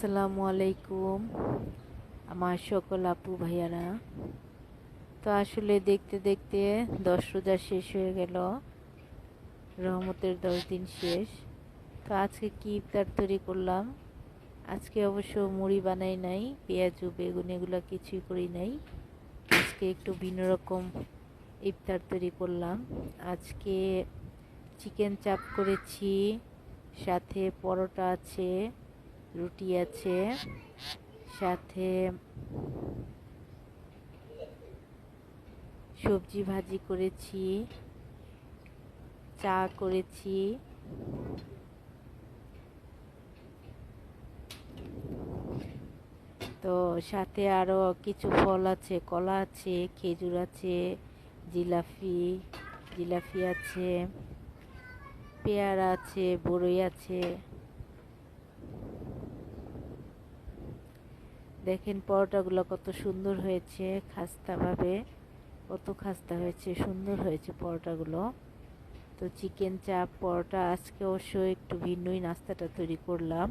আসসালামু আলাইকুম আমার সকল আপু ভাইয়ারা। তো আসলে দেখতে দেখতে 10 রোজা শেষ হয়ে গেল, রহমতের 10 দিন শেষ। তো আজকে কি ইফতার তৈরি করলাম। আজকে অবশ্য মুড়ি বানাই নাই, পেঁয়াজু বেগুন এগুলো কিছুই করি নাই। আজকে একটু ভিন্ন রকম ইফতার তৈরি করলাম। আজকে চিকেন চাপ করেছি, সাথে পরোটা আছে, রুটি আছে, সাথে সবজি ভাজি করেছি, চা করেছি। তো সাথে আরও কিছু ফল আছে, কলা আছে, খেজুর আছে, জিলাপি জিলাপি আছে, পেয়ারা আছে, বড়ই আছে। দেখেন পরোটাগুলো কত সুন্দর হয়েছে, খাস্তাভাবে কত খাস্তা হয়েছে, সুন্দর হয়েছে পরোটাগুলো। তো চিকেন চাপ পরোটা, আজকে অবশ্য একটু ভিন্নই নাস্তাটা তৈরি করলাম।